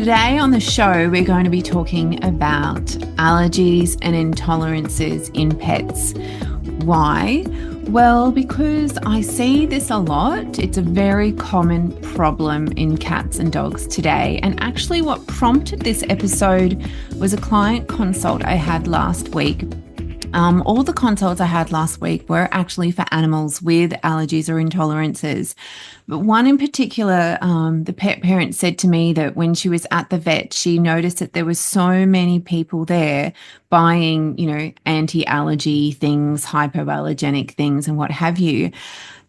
Today on the show, we're going to be talking about allergies and intolerances in pets. Why? Well, because I see this a lot. It's a very common problem in cats and dogs today. And actually what prompted this episode was a client consult I had last week. All the consults I had last week were actually for animals with allergies or intolerances. But one in particular, the pet parent said to me that when she was at the vet, she noticed that there were so many people there buying, anti-allergy things, hypoallergenic things and what have you.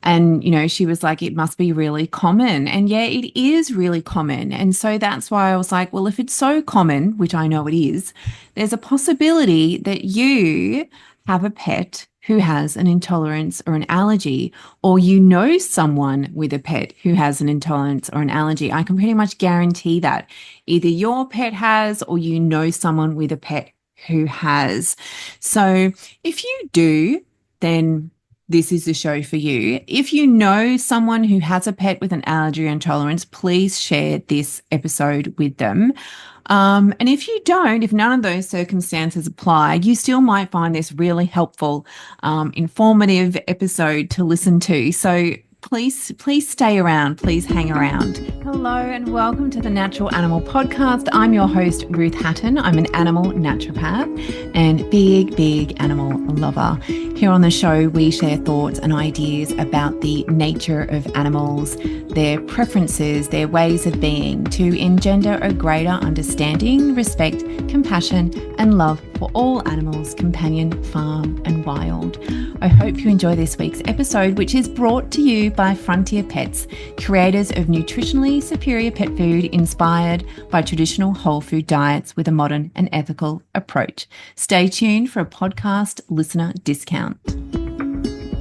And, she was like, it must be really common. And yeah, it is really common. And so that's why I was like, well, if it's so common, which I know it is, there's a possibility that you have a pet who has an intolerance or an allergy, or you know someone with a pet who has an intolerance or an allergy. I can pretty much guarantee that either your pet has or you know someone with a pet who has. So if you do, then this is the show for you. If you know someone who has a pet with an allergy or intolerance, please share this episode with them. And if you don't, if none of those circumstances apply, you still might find this really helpful, informative episode to listen to. So please stay around. Please hang around. Hello and welcome to the Natural Animal Podcast. I'm your host, Ruth Hatten. I'm an animal naturopath and big animal lover. Here on the show, we share thoughts and ideas about the nature of animals, their preferences, their ways of being, to engender a greater understanding, respect, compassion, and love for all animals, companion, farm, and wild. I hope you enjoy this week's episode, which is brought to you by Frontier Pets, creators of nutritionally superior pet food inspired by traditional whole food diets with a modern and ethical approach. Stay tuned for a podcast listener discount.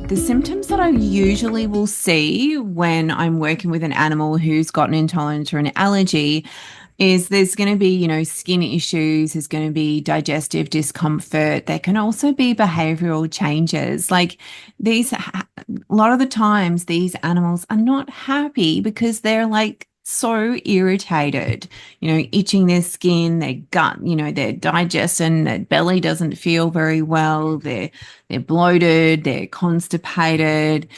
The symptoms that I usually will see when I'm working with an animal who's got an intolerance or an allergy is there's going to be, skin issues, there's going to be digestive discomfort. There can also be behavioral changes. Like a lot of the times these animals are not happy because they're like so irritated, itching their skin, their gut, their digestion, their belly doesn't feel very well. They're bloated, they're constipated,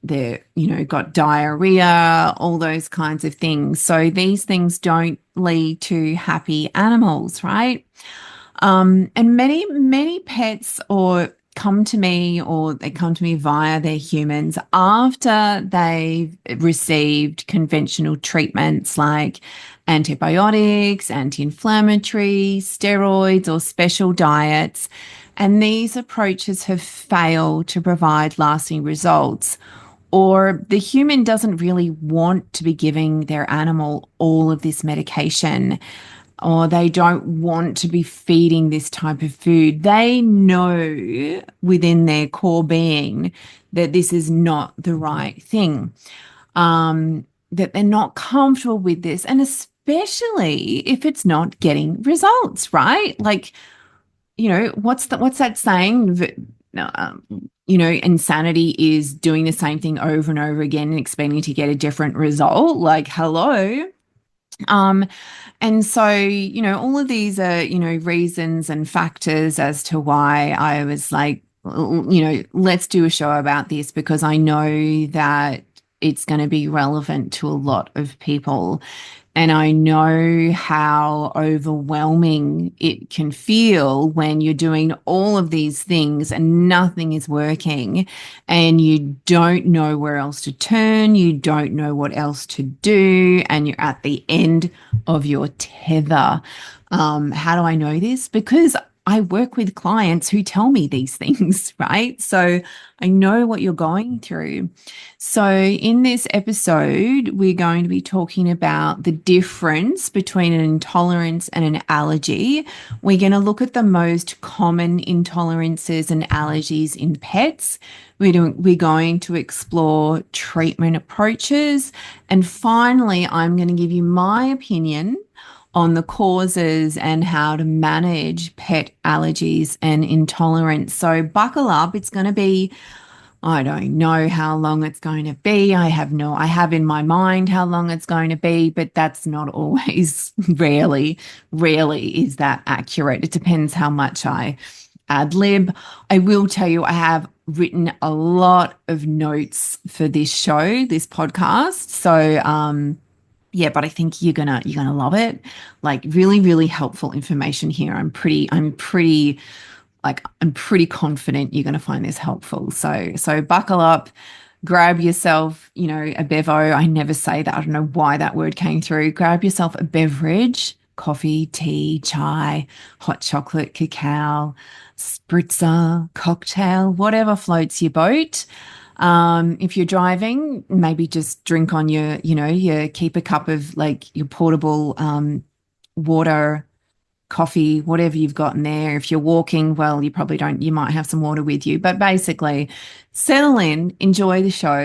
they're, got diarrhea, all those kinds of things. So these things don't lead to happy animals, right? And many pets come to me via their humans after they've received conventional treatments like antibiotics, anti-inflammatory, steroids, or special diets. And these approaches have failed to provide lasting results, or the human doesn't really want to be giving their animal all of this medication, or they don't want to be feeding this type of food. They know within their core being that this is not the right thing, that they're not comfortable with this, and especially if it's not getting results, right? Like, what's that saying? Insanity is doing the same thing over and over again and expecting to get a different result. Like, hello. And so, all of these are, reasons and factors as to why I was like, let's do a show about this, because I know that it's going to be relevant to a lot of people. And I know how overwhelming it can feel when you're doing all of these things and nothing is working and you don't know where else to turn, you don't know what else to do, and you're at the end of your tether. How do I know this? Because I work with clients who tell me these things, right? So I know what you're going through. So in this episode, we're going to be talking about the difference between an intolerance and an allergy. We're going to look at the most common intolerances and allergies in pets. We're going to explore treatment approaches. And finally, I'm going to give you my opinion on the causes and how to manage pet allergies and intolerance. So buckle up. It's going to be I don't know how long it's going to be. I have in my mind how long it's going to be, but that's not always, rarely is that accurate. It depends how much I ad lib. I will tell you, I have written a lot of notes for this show, this podcast. So, yeah, but I think you're gonna love it. Like really, really helpful information here. I'm pretty confident you're going to find this helpful. So buckle up, grab yourself, a bevo. I never say that. I don't know why that word came through. Grab yourself a beverage, coffee, tea, chai, hot chocolate, cacao, spritzer, cocktail, whatever floats your boat. If you're driving, maybe just drink on keep a cup of like your portable water, coffee, whatever you've got in there. If you're walking, well, you might have some water with you, but basically settle in, enjoy the show.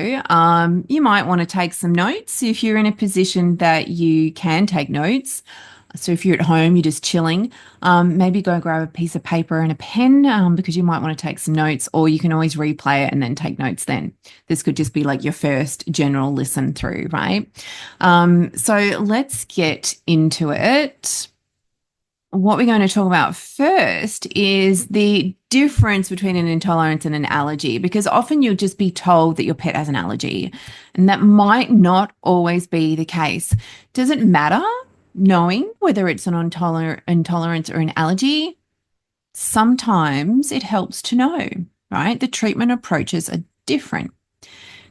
You might want to take some notes if you're in a position that you can take notes. So if you're at home, you're just chilling, maybe go grab a piece of paper and a pen because you might want to take some notes, or you can always replay it and then take notes then. This could just be like your first general listen through, right? So let's get into it. What we're going to talk about first is the difference between an intolerance and an allergy, because often you'll just be told that your pet has an allergy, and that might not always be the case. Does it matter knowing whether it's an intolerance or an allergy? Sometimes it helps to know, right? The treatment approaches are different.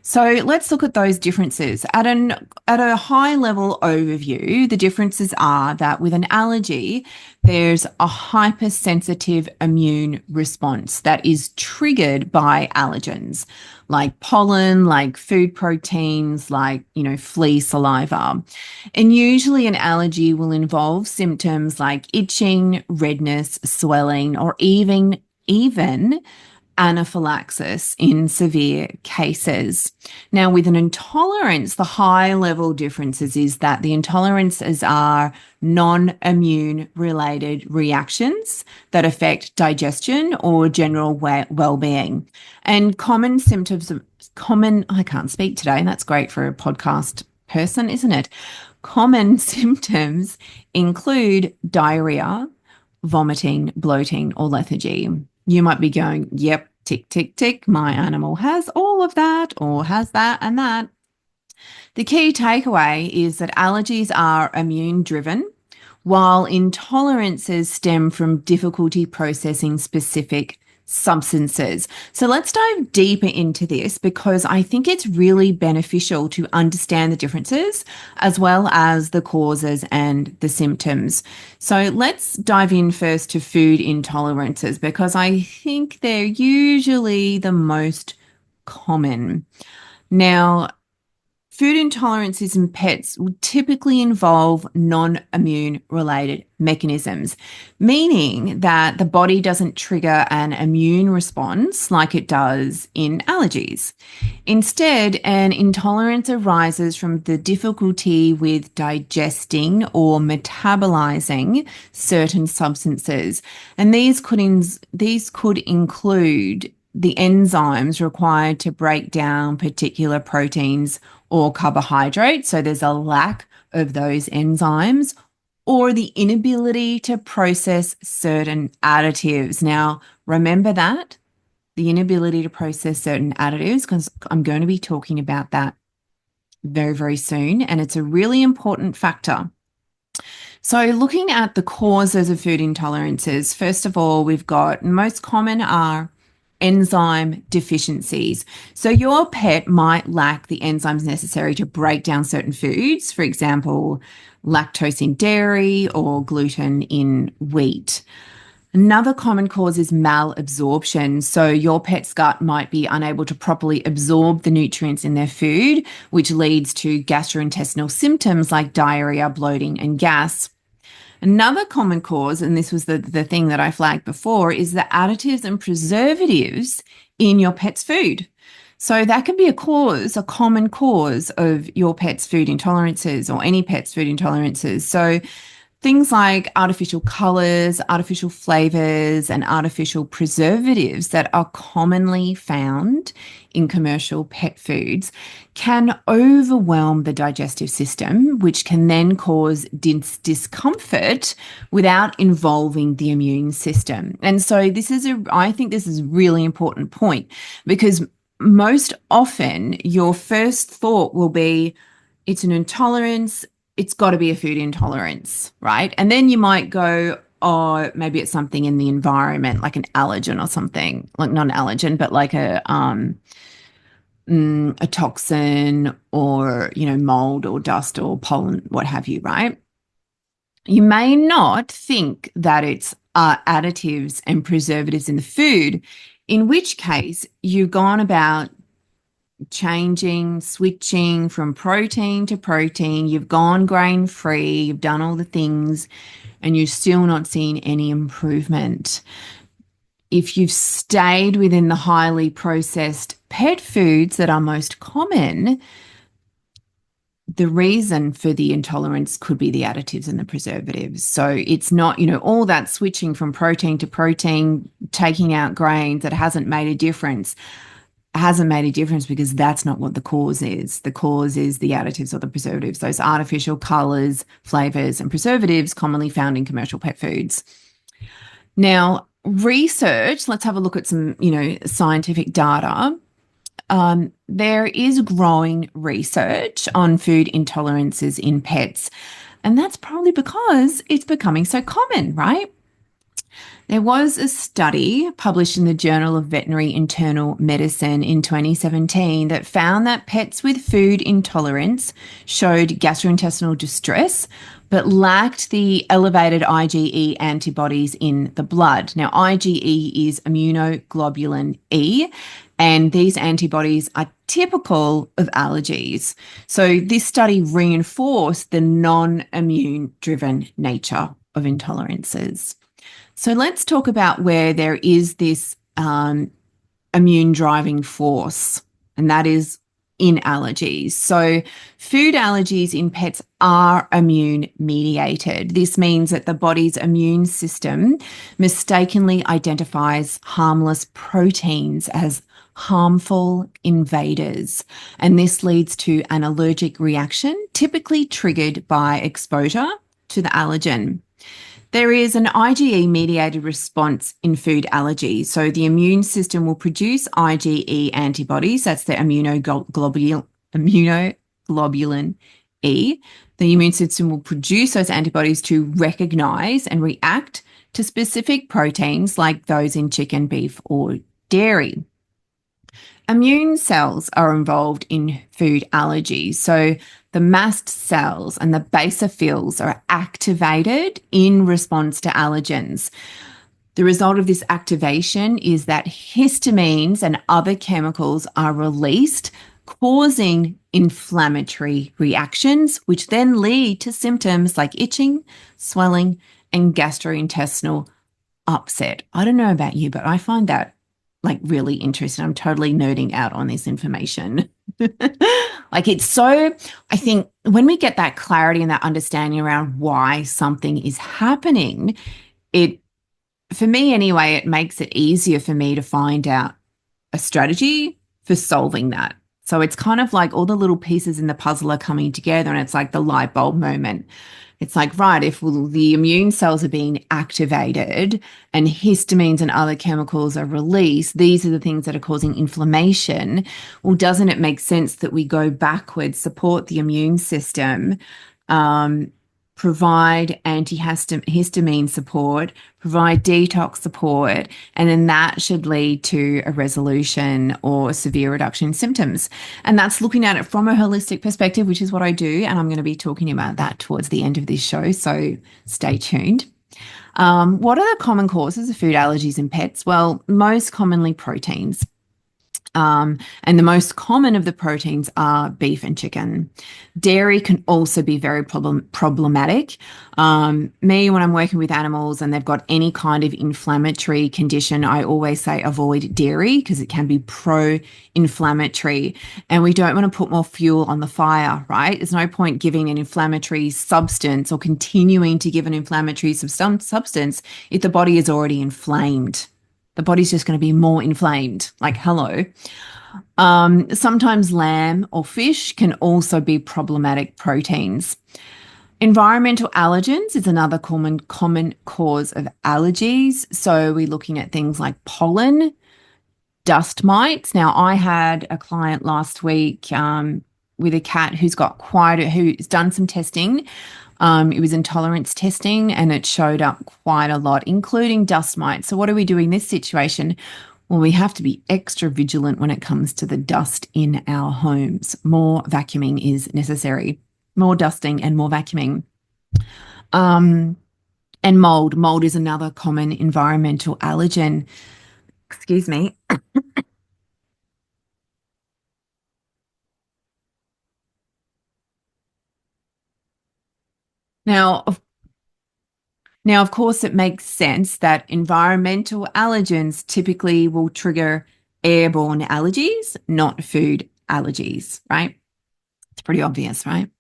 So let's look at those differences. At a high level overview, the differences are that with an allergy, there's a hypersensitive immune response that is triggered by allergens like pollen, like food proteins, like, flea saliva. And usually an allergy will involve symptoms like itching, redness, swelling, or even anaphylaxis in severe cases. Now, with an intolerance, the high level differences is that the intolerances are non-immune related reactions that affect digestion or general well-being. And common symptoms I can't speak today, and that's great for a podcast person, isn't it? Common symptoms include diarrhea, vomiting, bloating, or lethargy. You might be going, yep, tick, tick, tick, my animal has all of that or has that and that. The key takeaway is that allergies are immune driven, while intolerances stem from difficulty processing specific substances. So let's dive deeper into this, because I think it's really beneficial to understand the differences as well as the causes and the symptoms. So let's dive in first to food intolerances, because I think they're usually the most common. Now, food intolerances in pets would typically involve non-immune related mechanisms, meaning that the body doesn't trigger an immune response like it does in allergies. Instead, an intolerance arises from the difficulty with digesting or metabolizing certain substances. And these could include the enzymes required to break down particular proteins or carbohydrates. So there's a lack of those enzymes, or the inability to process certain additives. Now, remember that, the inability to process certain additives, because I'm going to be talking about that very, very soon, and it's a really important factor. So looking at the causes of food intolerances, first of all, we've got most common are enzyme deficiencies. So your pet might lack the enzymes necessary to break down certain foods, for example, lactose in dairy or gluten in wheat. Another common cause is malabsorption. So your pet's gut might be unable to properly absorb the nutrients in their food, which leads to gastrointestinal symptoms like diarrhea, bloating, and gas. Another common cause, and this was the thing that I flagged before, is the additives and preservatives in your pet's food. So that can be a common cause of your pet's food intolerances or any pet's food intolerances. So Things like artificial colors, artificial flavors, and artificial preservatives that are commonly found in commercial pet foods can overwhelm the digestive system, which can then cause discomfort without involving the immune system. And so I think this is a really important point, because most often your first thought will be, it's an intolerance, it's got to be a food intolerance, right? And then you might go, oh, maybe it's something in the environment, like an allergen or something, like not an allergen, but like a toxin, or, mold or dust or pollen, what have you, right? You may not think that it's additives and preservatives in the food, in which case you've gone about switching from protein to protein, you've gone grain free, you've done all the things, and you're still not seeing any improvement. If you've stayed within the highly processed pet foods that are most common, the reason for the intolerance could be the additives and the preservatives. So it's not, all that switching from protein to protein, taking out grains, that hasn't made a difference because that's not what the cause is. The cause is the additives or the preservatives, those artificial colors, flavors, and preservatives commonly found in commercial pet foods. Now, research, let's have a look at some, scientific data. There is growing research on food intolerances in pets, and that's probably because it's becoming so common, right? There was a study published in the Journal of Veterinary Internal Medicine in 2017 that found that pets with food intolerance showed gastrointestinal distress, but lacked the elevated IgE antibodies in the blood. Now, IgE is immunoglobulin E, and these antibodies are typical of allergies. So this study reinforced the non-immune driven nature of intolerances. So let's talk about where there is this immune driving force, and that is in allergies. So food allergies in pets are immune mediated. This means that the body's immune system mistakenly identifies harmless proteins as harmful invaders, and this leads to an allergic reaction, typically triggered by exposure to the allergen. There is an IgE-mediated response in food allergies. So the immune system will produce IgE antibodies. That's the immunoglobulin E. The immune system will produce those antibodies to recognize and react to specific proteins like those in chicken, beef, or dairy. Immune cells are involved in food allergies. So the mast cells and the basophils are activated in response to allergens. The result of this activation is that histamines and other chemicals are released, causing inflammatory reactions, which then lead to symptoms like itching, swelling, and gastrointestinal upset. I don't know about you, but I find that really interesting. I'm totally nerding out on this information. I think when we get that clarity and that understanding around why something is happening, for me anyway, it makes it easier for me to find out a strategy for solving that. So it's kind of like all the little pieces in the puzzle are coming together, and it's like the light bulb moment. It's like, right, if the immune cells are being activated and histamines and other chemicals are released, these are the things that are causing inflammation. Well, doesn't it make sense that we go backwards, support the immune system, provide antihistamine support, provide detox support, and then that should lead to a resolution or severe reduction in symptoms. And that's looking at it from a holistic perspective, which is what I do. And I'm going to be talking about that towards the end of this show, so stay tuned. What are the common causes of food allergies in pets? Well, most commonly proteins. And the most common of the proteins are beef and chicken. Dairy can also be very problematic. Me, when I'm working with animals and they've got any kind of inflammatory condition, I always say avoid dairy because it can be pro-inflammatory. And we don't want to put more fuel on the fire, right? There's no point giving an inflammatory substance or continuing to give an inflammatory substance if the body is already inflamed. The body's just going to be more inflamed. Like, hello. Sometimes lamb or fish can also be problematic proteins. Environmental allergens is another common cause of allergies. So we're looking at things like pollen, dust mites. Now, I had a client last week with a cat who's done some testing. It was intolerance testing and it showed up quite a lot, including dust mites. So what do we do in this situation? Well, we have to be extra vigilant when it comes to the dust in our homes. More vacuuming is necessary. More dusting and more vacuuming. And mold. Mold is another common environmental allergen. Excuse me. Now, of course, it makes sense that environmental allergens typically will trigger airborne allergies, not food allergies, right? It's pretty obvious, right?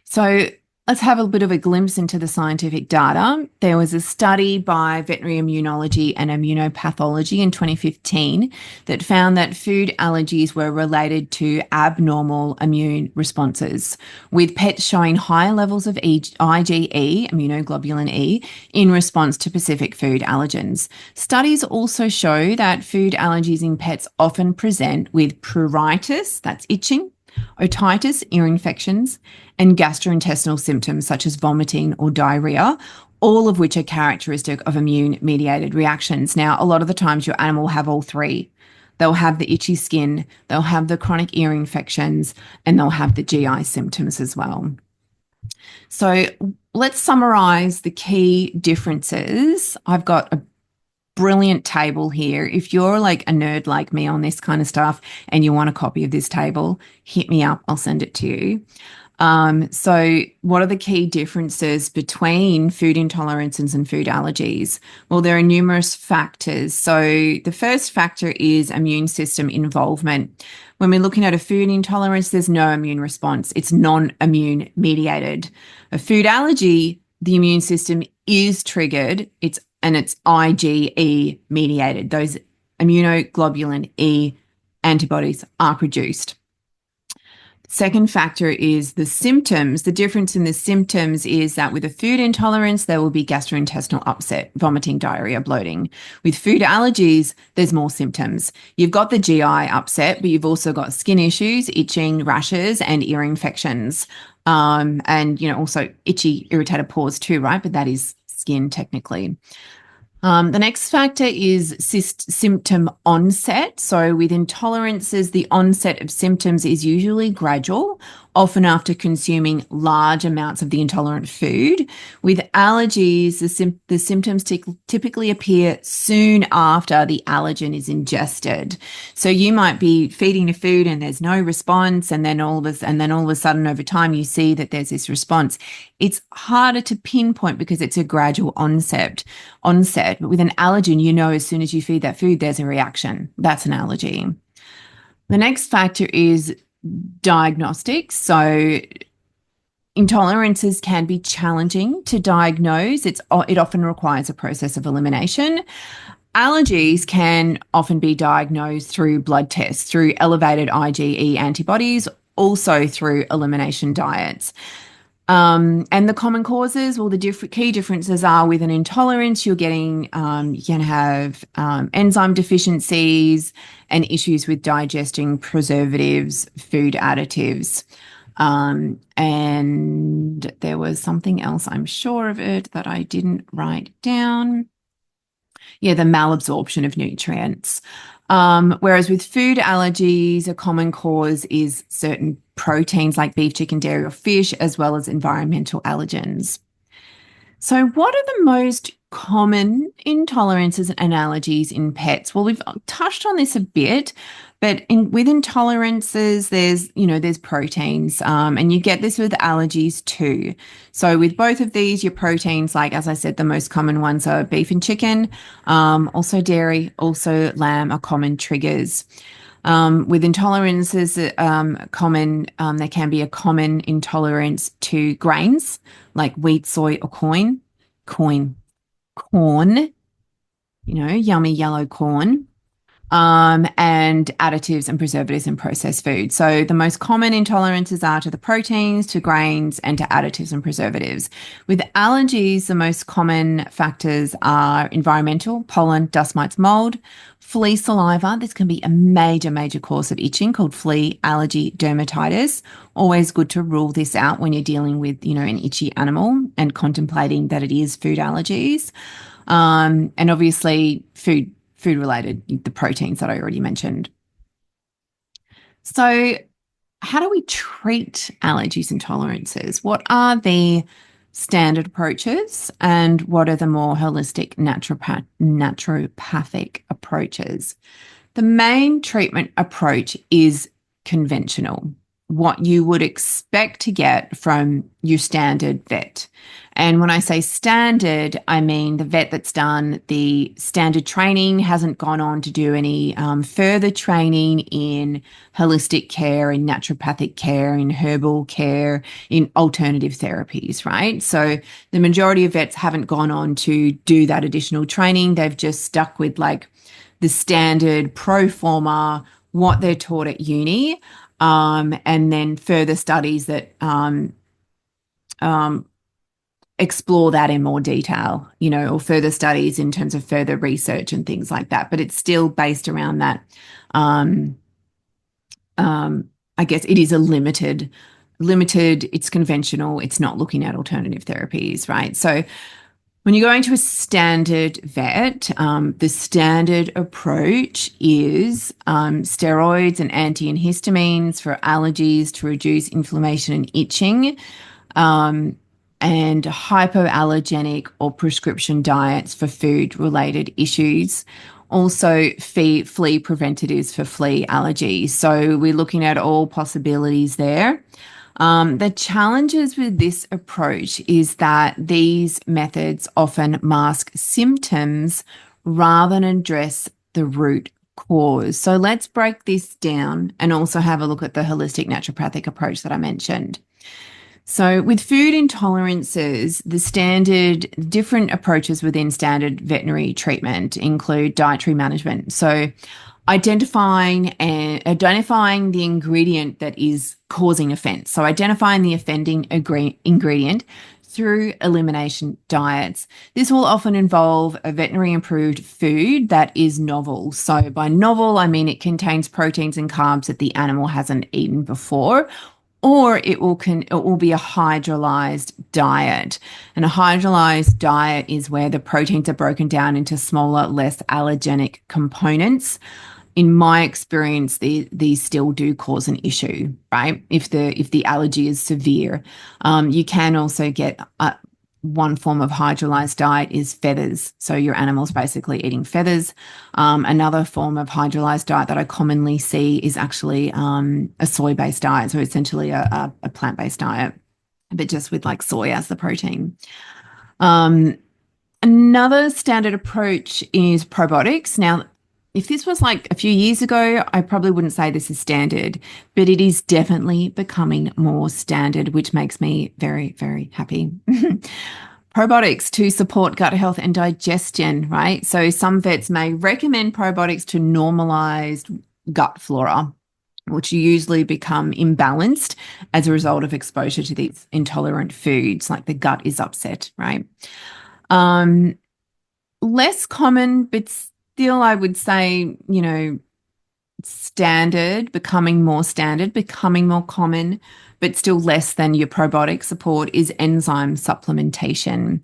So let's have a bit of a glimpse into the scientific data. There was a study by Veterinary Immunology and Immunopathology in 2015 that found that food allergies were related to abnormal immune responses, with pets showing higher levels of IgE, immunoglobulin E, in response to specific food allergens. Studies also show that food allergies in pets often present with pruritus, that's itching, otitis, ear infections, and gastrointestinal symptoms such as vomiting or diarrhea, all of which are characteristic of immune-mediated reactions. Now, a lot of the times your animal will have all three. They'll have the itchy skin, they'll have the chronic ear infections, and they'll have the GI symptoms as well. So let's summarize the key differences. I've got a brilliant table here. If you're like a nerd like me on this kind of stuff and you want a copy of this table, hit me up. I'll send it to you. So what are the key differences between food intolerances and food allergies? Well, there are numerous factors. So the first factor is immune system involvement. When we're looking at a food intolerance, there's no immune response. It's non-immune mediated. A food allergy, the immune system is triggered. It's IgE mediated. Those immunoglobulin E antibodies are produced. Second factor is the symptoms. The difference in the symptoms is that with a food intolerance, there will be gastrointestinal upset, vomiting, diarrhea, bloating. With food allergies, there's more symptoms. You've got the GI upset, but you've also got skin issues, itching, rashes, and ear infections. And, also itchy, irritated paws too, right? But that is skin technically. The next factor is symptom onset. So with intolerances, the onset of symptoms is usually gradual, often after consuming large amounts of the intolerant food. With allergies, the symptoms typically appear soon after the allergen is ingested. So you might be feeding a food and there's no response, and then all of a sudden over time you see that there's this response. It's harder to pinpoint because it's a gradual onset. But with an allergen, as soon as you feed that food, there's a reaction. That's an allergy. The next factor is diagnostics. So intolerances can be challenging to diagnose. It often requires a process of elimination. Allergies can often be diagnosed through blood tests, through elevated IgE antibodies, also through elimination diets. And the common causes, well, the key differences are with an intolerance, you can have enzyme deficiencies and issues with digesting preservatives, food additives. And there was something else, I'm sure of it, that I didn't write down. Yeah, the malabsorption of nutrients. Whereas with food allergies, a common cause is certain proteins like beef, chicken, dairy, or fish, as well as environmental allergens. So, what are the most common intolerances and allergies in pets? Well, we've touched on this a bit, but with intolerances, there's proteins, and you get this with allergies too. So, with both of these, your proteins, like as I said, the most common ones are beef and chicken, also dairy, also lamb are common triggers. With intolerances, there can be a common intolerance to grains like wheat, soy, or corn, yummy yellow corn, and additives and preservatives in processed food. So the most common intolerances are to the proteins, to grains, and to additives and preservatives. With allergies, the most common factors are environmental, pollen, dust mites, mold, flea saliva. This can be a major, major cause of itching called flea allergy dermatitis. Always good to rule this out when you're dealing with, an itchy animal and contemplating that it is food allergies. And obviously food related, the proteins that I already mentioned. So, how do we treat allergies and tolerances? What are the standard approaches and what are the more holistic naturopathic approaches? The main treatment approach is conventional, what you would expect to get from your standard vet. And when I say standard, I mean the vet that's done the standard training, hasn't gone on to do any further training in holistic care, in naturopathic care, in herbal care, in alternative therapies, right? So the majority of vets haven't gone on to do that additional training. They've just stuck with like the standard pro forma, what they're taught at uni, and then further studies that explore that in more detail, or further studies in terms of further research and things like that. But it's still based around that. I guess it is a limited, it's conventional, it's not looking at alternative therapies, right? So when you're going to a standard vet, the standard approach is steroids and antihistamines for allergies to reduce inflammation and itching, and hypoallergenic or prescription diets for food-related issues. Also, flea preventatives for flea allergies. So we're looking at all possibilities there. The challenges with this approach is that these methods often mask symptoms rather than address the root cause. So let's break this down and also have a look at the holistic naturopathic approach that I mentioned. So with food intolerances, the standard different approaches within standard veterinary treatment include dietary management. So identifying the ingredient that is causing offense. So identifying the offending ingredient through elimination diets. This will often involve a veterinary approved food that is novel. So by novel, I mean it contains proteins and carbs that the animal hasn't eaten before, or it will be a hydrolyzed diet. And a hydrolyzed diet is where the proteins are broken down into smaller, less allergenic components. In my experience, these still do cause an issue, right? If the allergy is severe, you can also get one form of hydrolyzed diet is feathers. So your animal's basically eating feathers. Another form of hydrolyzed diet that I commonly see is actually a soy-based diet. So essentially a plant-based diet, but just with like soy as the protein. Another standard approach is probiotics. Now, if this was like a few years ago, I probably wouldn't say this is standard, but it is definitely becoming more standard, which makes me very, very happy. Probiotics to support gut health and digestion, right? So some vets may recommend probiotics to normalize gut flora, which usually become imbalanced as a result of exposure to these intolerant foods, like the gut is upset, right? Less common, but still, I would say, standard, becoming more standard, becoming more common, but still less than your probiotic support is enzyme supplementation.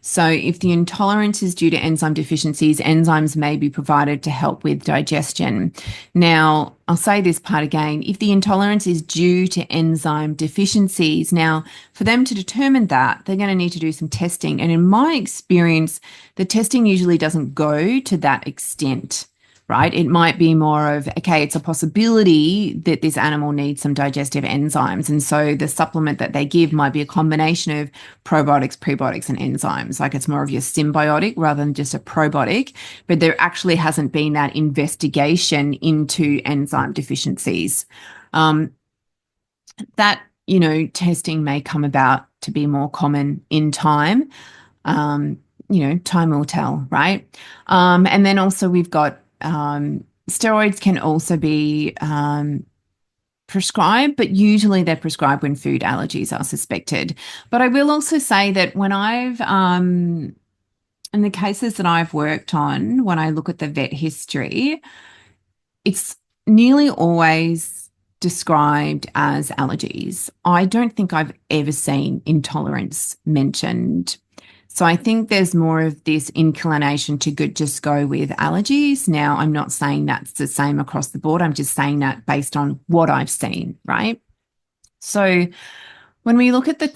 So, if the intolerance is due to enzyme deficiencies, enzymes may be provided to help with digestion. Now, I'll say this part again. If the intolerance is due to enzyme deficiencies, now for them to determine that, they're going to need to do some testing. And in my experience, the testing usually doesn't go to that extent, right? It might be more of, okay, it's a possibility that this animal needs some digestive enzymes. And so the supplement that they give might be a combination of probiotics, prebiotics, and enzymes. Like it's more of your symbiotic rather than just a probiotic. But there actually hasn't been that investigation into enzyme deficiencies. That, testing may come about to be more common in time. Time will tell, right? And then also we've got steroids can also be prescribed, but usually they're prescribed when food allergies are suspected. But I will also say that when in the cases that I've worked on, when I look at the vet history, it's nearly always described as allergies. I don't think I've ever seen intolerance mentioned. So I think there's more of this inclination to just go with allergies. Now, I'm not saying that's the same across the board. I'm just saying that based on what I've seen, right? So when we look at the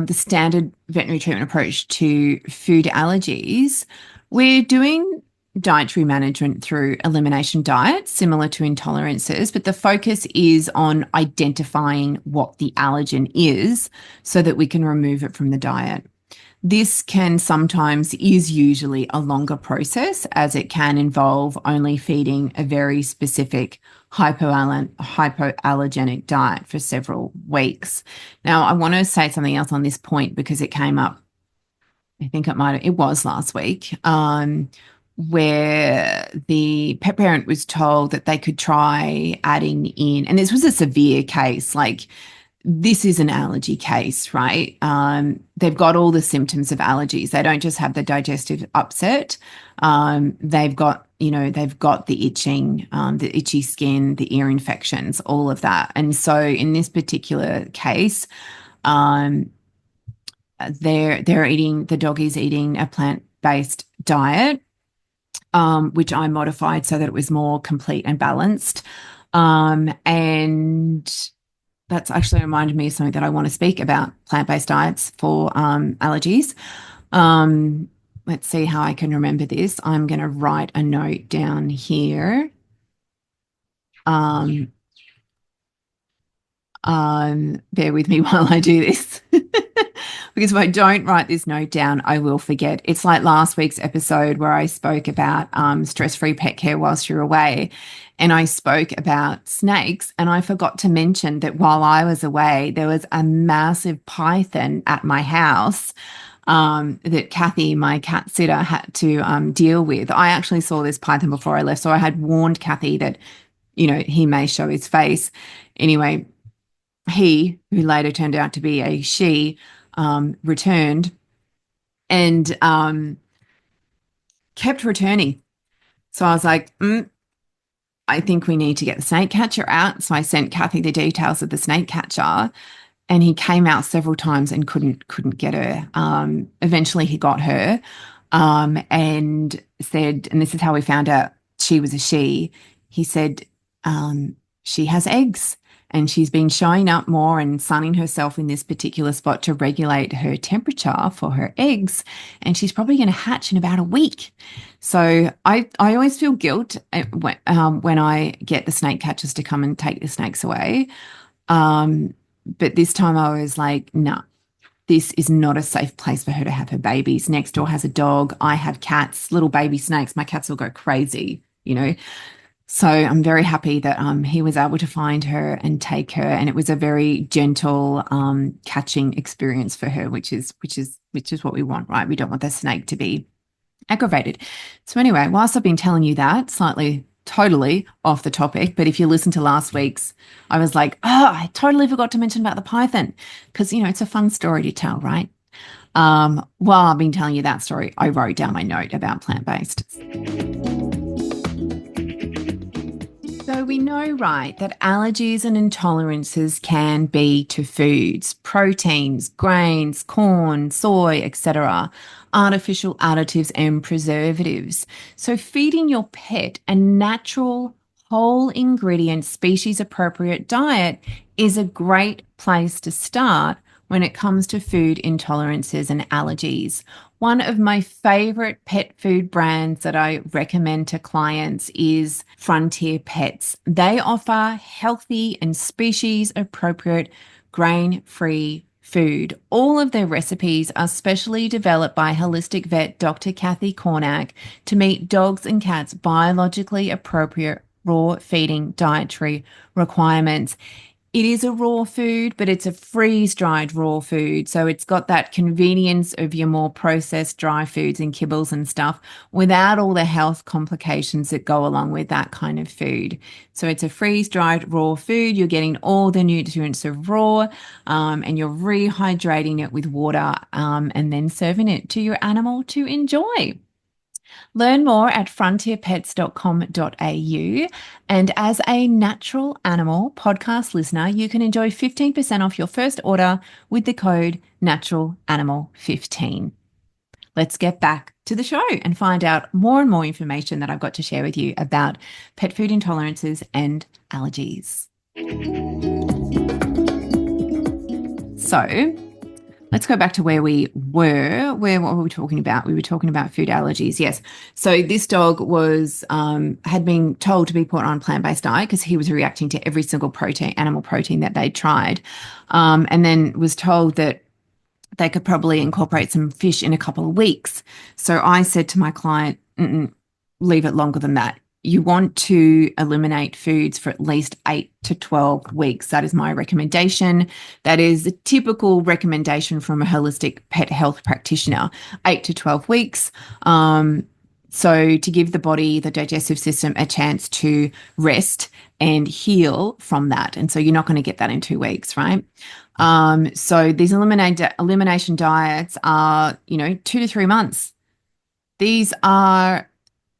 standard veterinary treatment approach to food allergies, we're doing dietary management through elimination diets, similar to intolerances, but the focus is on identifying what the allergen is so that we can remove it from the diet. This is usually a longer process as it can involve only feeding a very specific hypoallergenic diet for several weeks. Now, I want to say something else on this point because it came up, I think it was last week, where the pet parent was told that they could try adding in, and this was a severe case, like this is an allergy case, right? They've got all the symptoms of allergies. They don't just have the digestive upset. They've got the itching, the itchy skin, the ear infections, all of that. And so in this particular case, the dog is eating a plant-based diet, which I modified so that it was more complete and balanced. And that's actually reminded me of something that I want to speak about, plant-based diets for allergies. Let's see how I can remember this. I'm going to write a note down here. Bear with me while I do this. Because if I don't write this note down, I will forget. It's like last week's episode where I spoke about stress-free pet care whilst you're away. And I spoke about snakes, and I forgot to mention that while I was away, there was a massive python at my house that Kathy, my cat sitter, had to deal with. I actually saw this python before I left, so I had warned Kathy that, he may show his face. Anyway, he, who later turned out to be a she, returned and kept returning. So I was like, I think we need to get the snake catcher out. So I sent Kathy the details of the snake catcher, and he came out several times and couldn't get her. Eventually he got her and said, and this is how we found out she was a she, he said, she has eggs. And she's been showing up more and sunning herself in this particular spot to regulate her temperature for her eggs. And she's probably going to hatch in about a week. So I always feel guilt when I get the snake catchers to come and take the snakes away. But this time I was like, no, this is not a safe place for her to have her babies. Next door has a dog. I have cats, little baby snakes. My cats will go crazy, So I'm very happy that he was able to find her and take her, and it was a very gentle catching experience for her, which is what we want, right? We don't want the snake to be aggravated. So anyway, whilst I've been telling you that, totally off the topic, but if you listen to last week's, I was like, I totally forgot to mention about the python because it's a fun story to tell, right? While I've been telling you that story, I wrote down my note about plant-based. So we know, right, that allergies and intolerances can be to foods, proteins, grains, corn, soy, etc., artificial additives and preservatives. So feeding your pet a natural, whole ingredient, species appropriate diet is a great place to start when it comes to food intolerances and allergies. One of my favorite pet food brands that I recommend to clients is Frontier Pets. They offer healthy and species appropriate grain-free food. All of their recipes are specially developed by holistic vet Dr. Kathy Cornack to meet dogs and cats' biologically appropriate raw feeding dietary requirements. It is a raw food, but it's a freeze-dried raw food. So it's got that convenience of your more processed dry foods and kibbles and stuff without all the health complications that go along with that kind of food. So it's a freeze-dried raw food. You're getting all the nutrients of raw, and you're rehydrating it with water, and then serving it to your animal to enjoy. Learn more at frontierpets.com.au. And as a Natural Animal podcast listener, you can enjoy 15% off your first order with the code NaturalAnimal15. Let's get back to the show and find out more and more information that I've got to share with you about pet food intolerances and allergies. So, let's go back to where we were. What were we talking about? We were talking about food allergies. Yes. So this dog was had been told to be put on a plant-based diet because he was reacting to every single animal protein that they tried, and then was told that they could probably incorporate some fish in a couple of weeks. So I said to my client, leave it longer than that. You want to eliminate foods for at least 8 to 12 weeks. That is my recommendation. That is a typical recommendation from a holistic pet health practitioner, 8 to 12 weeks. So to give the body, the digestive system, a chance to rest and heal from that. And so you're not going to get that in 2 weeks, right? So these elimination diets are, 2 to 3 months. These are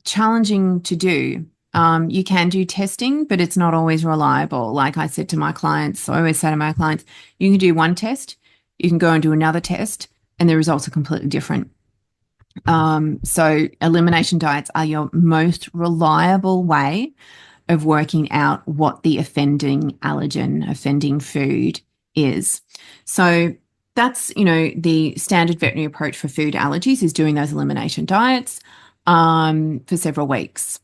challenging to do. You can do testing, but it's not always reliable. Like I said to my clients, I always say to my clients, you can do one test, you can go and do another test, and the results are completely different. So elimination diets are your most reliable way of working out what the offending food is. So that's, the standard veterinary approach for food allergies is doing those elimination diets for several weeks.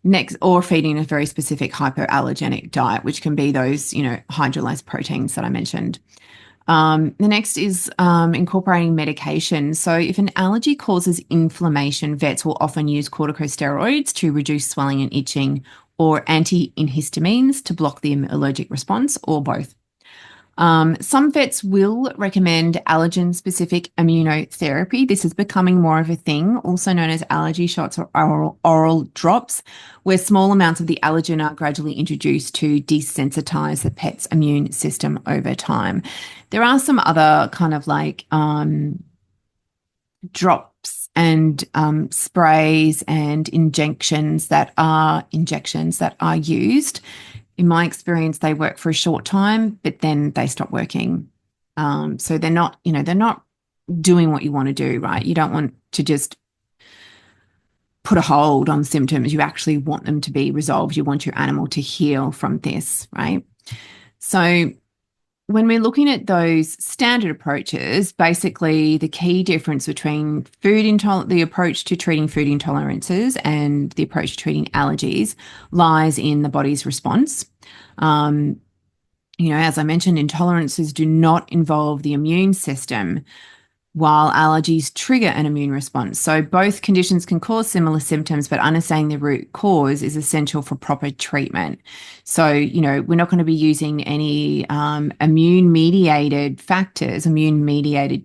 Next, or feeding a very specific hypoallergenic diet, which can be those, hydrolyzed proteins that I mentioned. The next is incorporating medication. So if an allergy causes inflammation, vets will often use corticosteroids to reduce swelling and itching, or antihistamines to block the allergic response, or both. Some vets will recommend allergen-specific immunotherapy. This is becoming more of a thing, also known as allergy shots or oral drops, where small amounts of the allergen are gradually introduced to desensitize the pet's immune system over time. There are some other kind of like drops and sprays and injections that are used. In my experience, they work for a short time, but then they stop working. So they're not doing what you want to do, right? You don't want to just put a hold on symptoms. You actually want them to be resolved. You want your animal to heal from this, right? So when we're looking at those standard approaches, basically the key difference between the approach to treating food intolerances and the approach to treating allergies lies in the body's response. As I mentioned, intolerances do not involve the immune system, while allergies trigger an immune response. So both conditions can cause similar symptoms, but understanding the root cause is essential for proper treatment. So, we're not going to be using any immune-mediated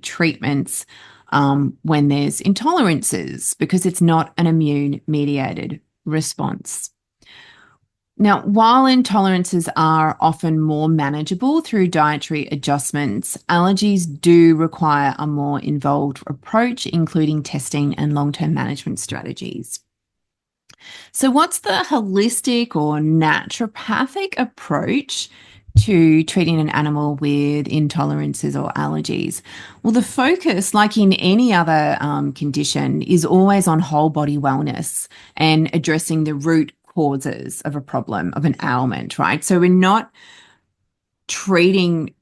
treatments when there's intolerances, because it's not an immune-mediated response. Now, while intolerances are often more manageable through dietary adjustments, allergies do require a more involved approach, including testing and long-term management strategies. So, what's the holistic or naturopathic approach to treating an animal with intolerances or allergies? Well, the focus, like in any other condition, is always on whole body wellness and addressing the root causes of a problem, of an ailment, right? So, we're not treating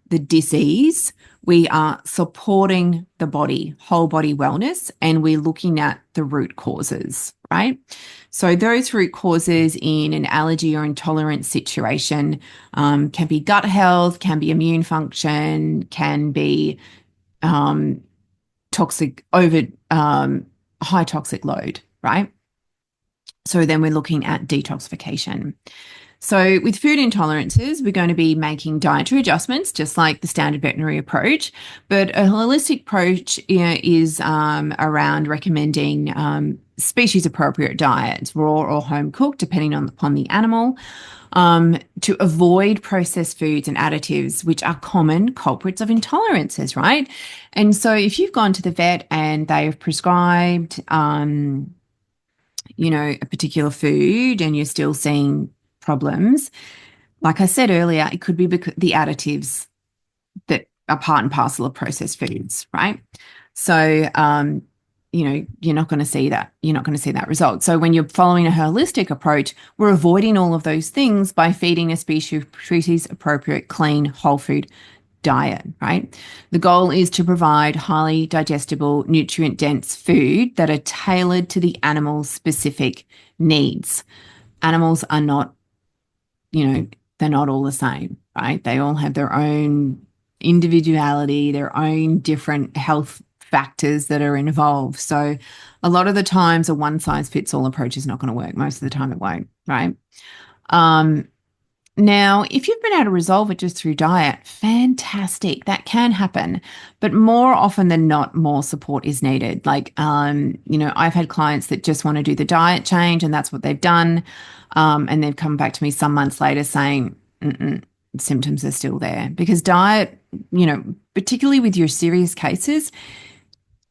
the disease. We are supporting the body, whole body wellness, and we're looking at the root causes, right? So those root causes in an allergy or intolerance situation can be gut health, can be immune function, can be toxic over high toxic load, right? So then we're looking at detoxification. So with food intolerances, we're going to be making dietary adjustments, just like the standard veterinary approach. But a holistic approach is around recommending species-appropriate diets, raw or home cooked, depending upon the animal, to avoid processed foods and additives, which are common culprits of intolerances, right? And so if you've gone to the vet and they have prescribed, a particular food and you're still seeing problems, like I said earlier, it could be because the additives that are part and parcel of processed foods, right? So, you're not going to see that. You're not going to see that result. So when you're following a holistic approach, we're avoiding all of those things by feeding a species appropriate, clean, whole food diet, right? The goal is to provide highly digestible, nutrient dense food that are tailored to the animal's specific needs. Animals are not, they're not all the same, right? They all have their own individuality, their own different health factors that are involved. So a lot of the times a one size fits all approach is not going to work. Most of the time it won't, right? Now, if you've been able to resolve it just through diet, fantastic. That can happen. But more often than not, more support is needed. Like, I've had clients that just want to do the diet change and that's what they've done. And they've come back to me some months later saying, symptoms are still there. Because diet, particularly with your serious cases,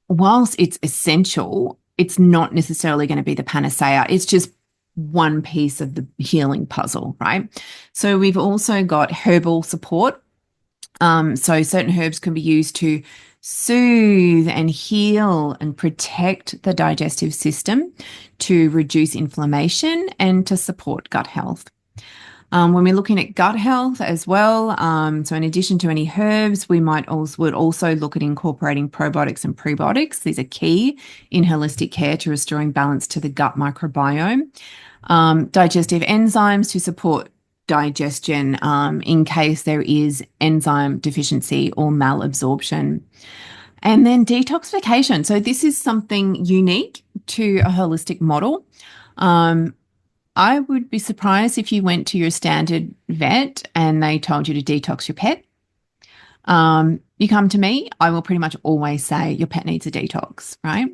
whilst it's essential, it's not necessarily going to be the panacea. It's just one piece of the healing puzzle, right? So we've also got herbal support. So certain herbs can be used to soothe and heal and protect the digestive system, to reduce inflammation and to support gut health. When we're looking at gut health as well, so in addition to any herbs, we would also look at incorporating probiotics and prebiotics. These are key in holistic care to restoring balance to the gut microbiome. Digestive enzymes to support digestion in case there is enzyme deficiency or malabsorption. And then detoxification. So this is something unique to a holistic model. I would be surprised if you went to your standard vet and they told you to detox your pet. You come to me, I will pretty much always say your pet needs a detox, right?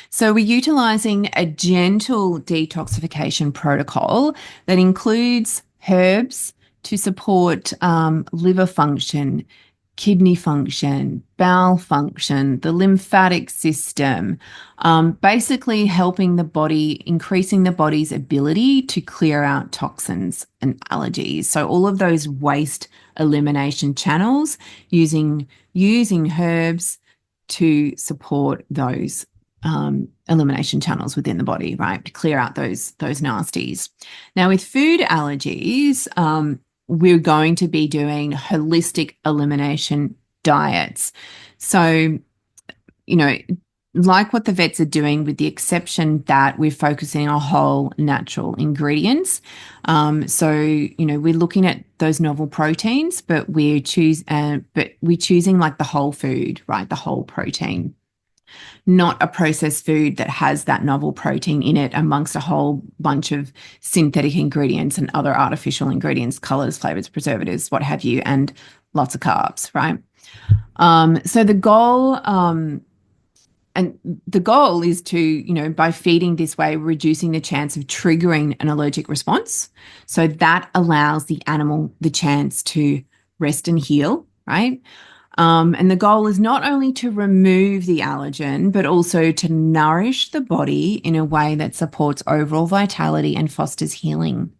So we're utilizing a gentle detoxification protocol that includes herbs to support liver function, kidney function, bowel function, the lymphatic system, basically helping the body, increasing the body's ability to clear out toxins and allergies. So all of those waste elimination channels, using herbs to support those elimination channels within the body, right? To clear out those nasties. Now with food allergies, we're going to be doing holistic elimination diets. So, like what the vets are doing, with the exception that we're focusing on whole natural ingredients. We're looking at those novel proteins, but we're choosing like the whole food, right? The whole protein, not a processed food that has that novel protein in it amongst a whole bunch of synthetic ingredients and other artificial ingredients, colors, flavors, preservatives, what have you, and lots of carbs, right? So the goal is to, by feeding this way, reducing the chance of triggering an allergic response. So that allows the animal the chance to rest and heal, right? And the goal is not only to remove the allergen, but also to nourish the body in a way that supports overall vitality and fosters healing.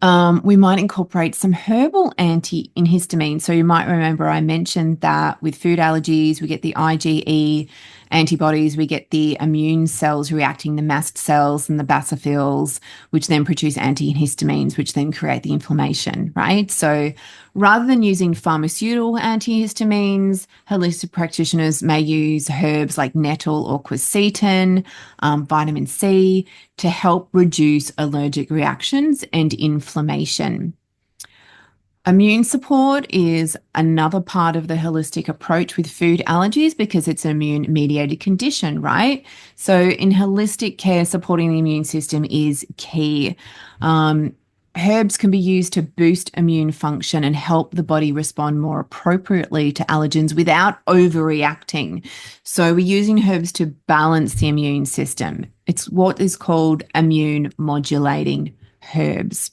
We might incorporate some herbal antihistamines. So you might remember I mentioned that with food allergies, we get the IgE antibodies, we get the immune cells reacting, the mast cells and the basophils, which then produce antihistamines, which then create the inflammation, right? So rather than using pharmaceutical antihistamines, holistic practitioners may use herbs like nettle or quercetin, vitamin C, to help reduce allergic reactions and inflammation. Immune support is another part of the holistic approach with food allergies because it's an immune mediated condition, right? So, in holistic care, supporting the immune system is key. Herbs can be used to boost immune function and help the body respond more appropriately to allergens without overreacting. So, we're using herbs to balance the immune system. It's what is called immune modulating herbs.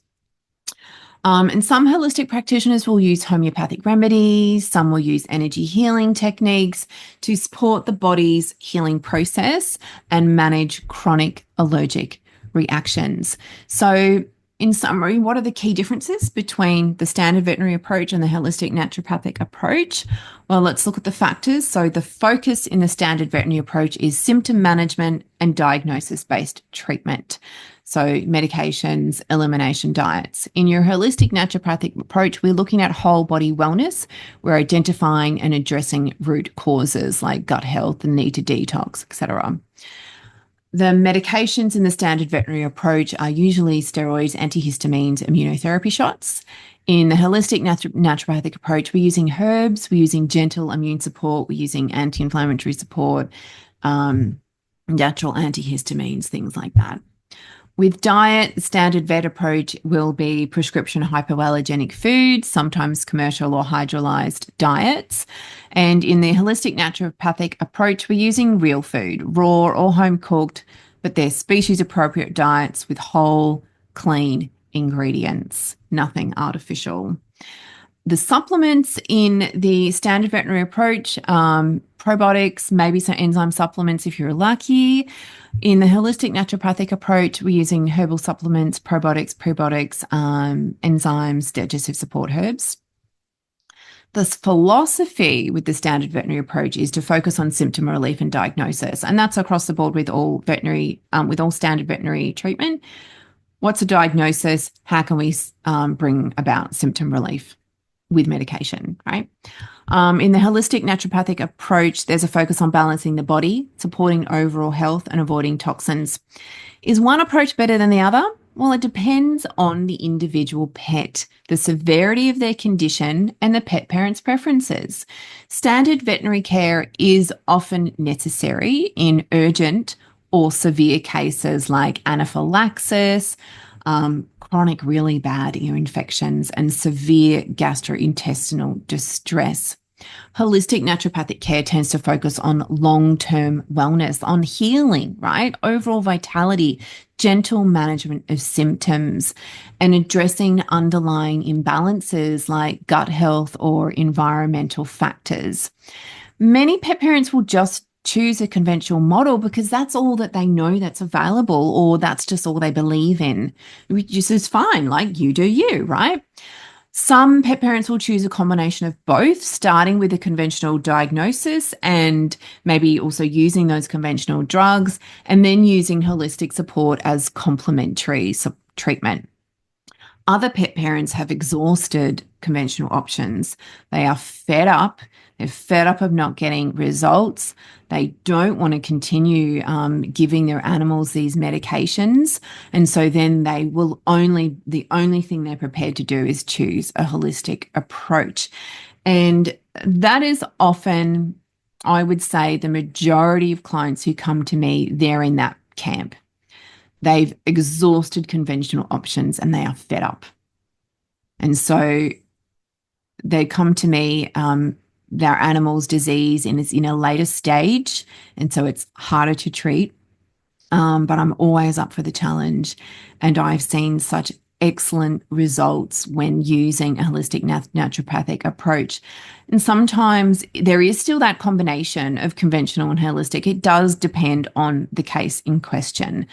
And some holistic practitioners will use homeopathic remedies, some will use energy healing techniques to support the body's healing process and manage chronic allergic reactions. So, in summary, what are the key differences between the standard veterinary approach and the holistic naturopathic approach? Well, let's look at the factors. So, the focus in the standard veterinary approach is symptom management and diagnosis-based treatment. So, medications, elimination diets. In your holistic naturopathic approach, we're looking at whole body wellness. We're identifying and addressing root causes like gut health and need to detox, etc. The medications in the standard veterinary approach are usually steroids, antihistamines, immunotherapy shots. In the holistic naturopathic approach, we're using herbs, we're using gentle immune support, we're using anti-inflammatory support, natural antihistamines, things like that. With diet, the standard vet approach will be prescription hypoallergenic foods, sometimes commercial or hydrolyzed diets. And in the holistic naturopathic approach, we're using real food, raw or home cooked, but they're species appropriate diets with whole, clean ingredients, nothing artificial. The supplements in the standard veterinary approach, probiotics, maybe some enzyme supplements if you're lucky. In the holistic naturopathic approach, we're using herbal supplements, probiotics, prebiotics, enzymes, digestive support herbs. This philosophy with the standard veterinary approach is to focus on symptom relief and diagnosis, and that's across the board with all veterinary, with all standard veterinary treatment. What's a diagnosis? How can we bring about symptom relief with medication, right? In the holistic naturopathic approach, there's a focus on balancing the body, supporting overall health and avoiding toxins. Is one approach better than the other? Well, it depends on the individual pet, the severity of their condition, and the pet parent's preferences. Standard veterinary care is often necessary in urgent or severe cases like anaphylaxis, chronic really bad ear infections, and severe gastrointestinal distress. Holistic naturopathic care tends to focus on long-term wellness, on healing, right? Overall vitality, gentle management of symptoms, and addressing underlying imbalances like gut health or environmental factors. Many pet parents will just choose a conventional model because that's all that they know that's available, or that's just all they believe in, which is fine, like you do you, right? Some pet parents will choose a combination of both, starting with a conventional diagnosis and maybe also using those conventional drugs, and then using holistic support as complementary treatment. Other pet parents have exhausted conventional options. They are fed up. They're fed up of not getting results. They don't want to continue giving their animals these medications. And so then the only thing they're prepared to do is choose a holistic approach. And that is often, I would say, the majority of clients who come to me, they're in that camp. They've exhausted conventional options and they are fed up. And so they come to me, their animal's disease and it's in a later stage, and so it's harder to treat. But I'm always up for the challenge. And I've seen such excellent results when using a holistic naturopathic approach. And sometimes there is still that combination of conventional and holistic. It does depend on the case in question.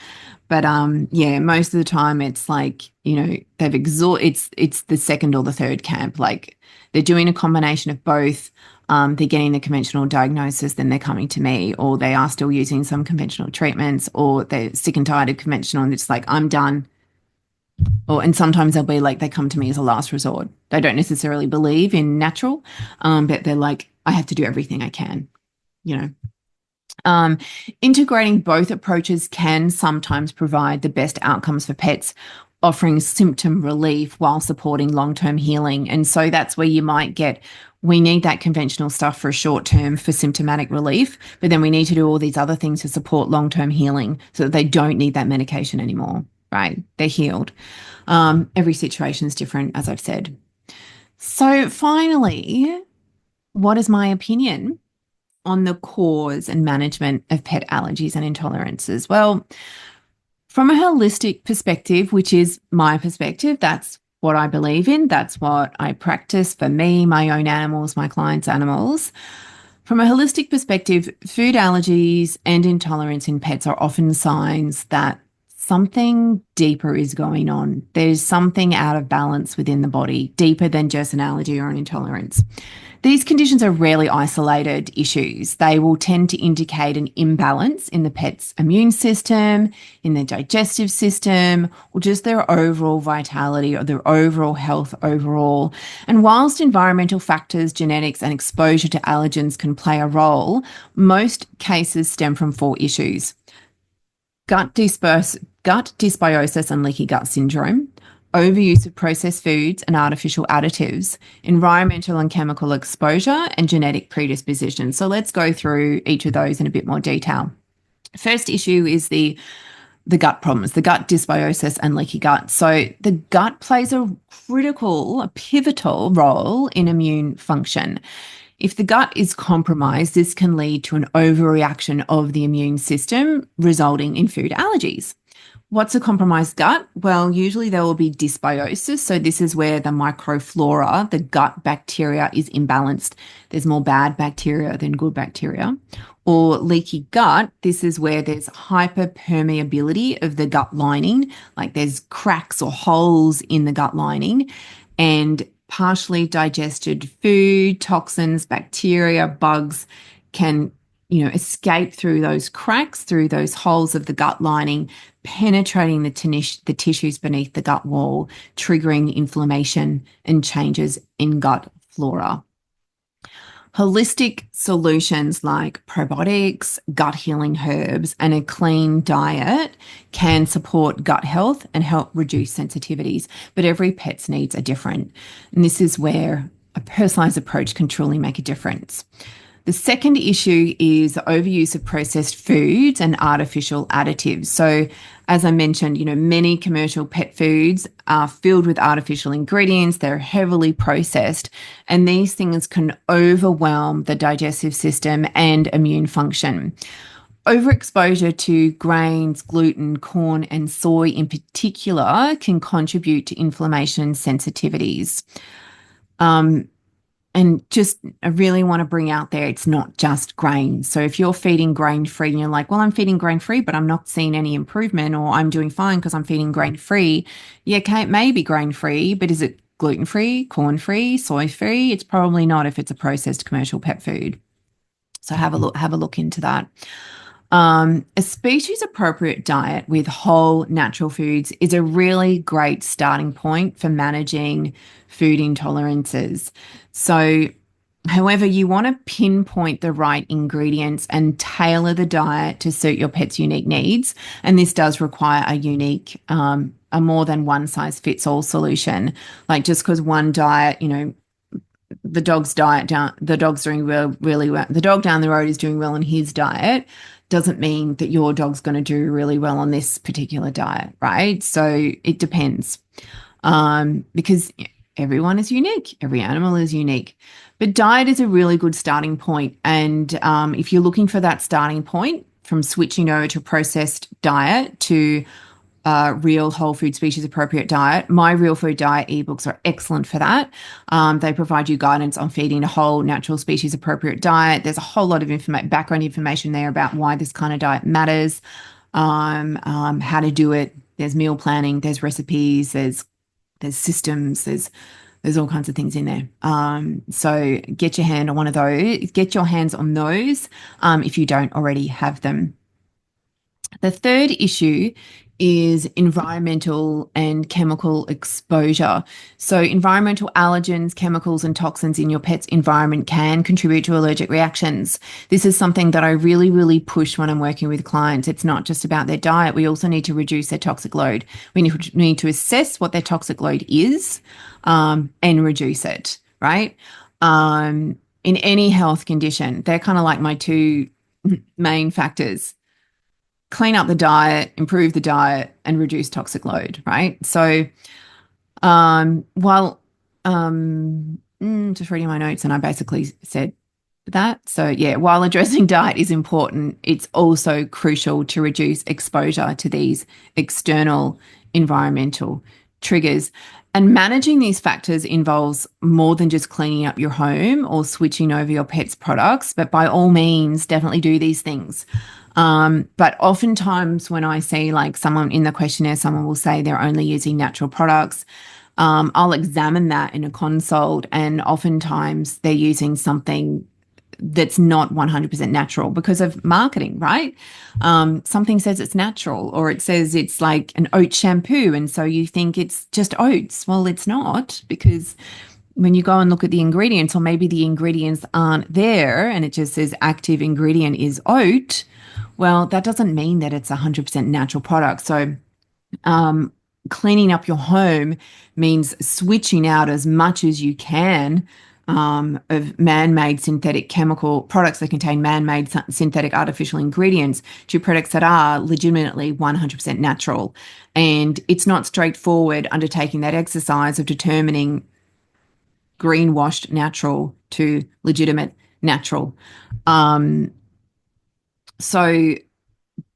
But yeah, most of the time it's like, they've it's the second or the third camp. Like they're doing a combination of both. They're getting the conventional diagnosis, then they're coming to me, or they are still using some conventional treatments, or they're sick and tired of conventional and it's like, I'm done. And sometimes they'll be like, they come to me as a last resort. They don't necessarily believe in natural, but they're like, I have to do everything I can, you know. Integrating both approaches can sometimes provide the best outcomes for pets, offering symptom relief while supporting long-term healing. And so that's where you might get, we need that conventional stuff for a short term for symptomatic relief, but then we need to do all these other things to support long-term healing so that they don't need that medication anymore, right? They're healed. Every situation is different, as I've said. So finally, what is my opinion on the cause and management of pet allergies and intolerances? Well, from a holistic perspective, which is my perspective, that's what I believe in. That's what I practice for me, my own animals, my clients' animals. From a holistic perspective, food allergies and intolerance in pets are often signs that something deeper is going on. There's something out of balance within the body, deeper than just an allergy or an intolerance. These conditions are rarely isolated issues. They will tend to indicate an imbalance in the pet's immune system, in their digestive system, or just their overall vitality or their overall health overall. And whilst environmental factors, genetics, and exposure to allergens can play a role, most cases stem from 4 issues: gut dysbiosis and leaky gut syndrome, overuse of processed foods and artificial additives, environmental and chemical exposure, and genetic predisposition. So let's go through each of those in a bit more detail. First issue is the gut problems, the gut dysbiosis and leaky gut. So the gut plays a pivotal role in immune function. If the gut is compromised, this can lead to an overreaction of the immune system, resulting in food allergies. What's a compromised gut? Well, usually there will be dysbiosis. So this is where the microflora, the gut bacteria, is imbalanced. There's more bad bacteria than good bacteria. Or leaky gut, this is where there's hyperpermeability of the gut lining, like there's cracks or holes in the gut lining, and partially digested food, toxins, bacteria, bugs can escape through those cracks, through those holes of the gut lining, penetrating the tissues beneath the gut wall, triggering inflammation and changes in gut flora. Holistic solutions like probiotics, gut healing herbs, and a clean diet can support gut health and help reduce sensitivities, but every pet's needs are different. And this is where a personalised approach can truly make a difference. The second issue is overuse of processed foods and artificial additives. So as I mentioned, many commercial pet foods are filled with artificial ingredients. They're heavily processed, and these things can overwhelm the digestive system and immune function. Overexposure to grains, gluten, corn, and soy in particular can contribute to inflammation and sensitivities. And just, I really want to bring out there, it's not just grains. So if you're feeding grain-free and you're like, well, I'm feeding grain-free, but I'm not seeing any improvement, or I'm doing fine because I'm feeding grain-free. Yeah, okay, it may be grain-free, but is it gluten-free, corn-free, soy-free? It's probably not if it's a processed commercial pet food. So have a look into that. A species-appropriate diet with whole natural foods is a really great starting point for managing food intolerances. So, however, you want to pinpoint the right ingredients and tailor the diet to suit your pet's unique needs. And this does require a more than one-size-fits-all solution. Like just because one diet, the dog's doing really well. The dog down the road is doing well on his diet, doesn't mean that your dog's going to do really well on this particular diet, right? So it depends, because everyone is unique. Every animal is unique. But diet is a really good starting point. And if you're looking for that starting point from switching over to processed diet to real whole food species appropriate diet. My Real Food Diet ebooks are excellent for that. They provide you guidance on feeding a whole natural species appropriate diet. There's a whole lot of background information there about why this kind of diet matters, how to do it. There's meal planning, there's recipes, there's systems, there's all kinds of things in there. So get your hand on one of those. Get your hands on those if you don't already have them. The third issue is environmental and chemical exposure. So environmental allergens, chemicals, and toxins in your pet's environment can contribute to allergic reactions. This is something that I really, really push when I'm working with clients. It's not just about their diet. We also need to reduce their toxic load. We need to assess what their toxic load is and reduce it, right? In any health condition, they're kind of like my two main factors: clean up the diet, improve the diet, and reduce toxic load, right? So just reading my notes, and I basically said that. So yeah, while addressing diet is important, it's also crucial to reduce exposure to these external environmental triggers. And managing these factors involves more than just cleaning up your home or switching over your pet's products, but by all means, definitely do these things. But oftentimes when I see like someone in the questionnaire, someone will say they're only using natural products. I'll examine that in a consult, and oftentimes they're using something that's not 100% natural because of marketing, right? Something says it's natural, or it says it's like an oat shampoo, and so you think it's just oats. Well, it's not, because when you go and look at the ingredients, or maybe the ingredients aren't there and it just says active ingredient is oat, well, that doesn't mean that it's 100% natural product. So cleaning up your home means switching out as much as you can of man-made synthetic chemical products that contain man-made synthetic artificial ingredients to products that are legitimately 100% natural. And it's not straightforward undertaking that exercise of determining greenwashed natural to legitimate natural. So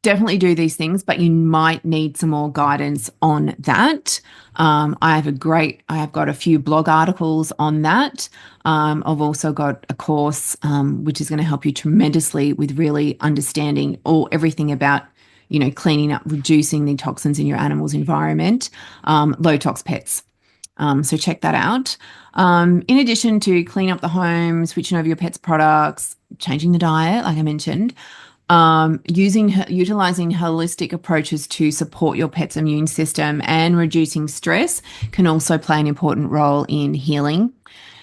definitely do these things, but you might need some more guidance on that. I have got a few blog articles on that. I've also got a course which is going to help you tremendously with really understanding everything about, cleaning up, reducing the toxins in your animal's environment, low tox pets. So check that out. In addition to clean up the home, switching over your pet's products, changing the diet, like I mentioned, utilizing holistic approaches to support your pet's immune system and reducing stress can also play an important role in healing.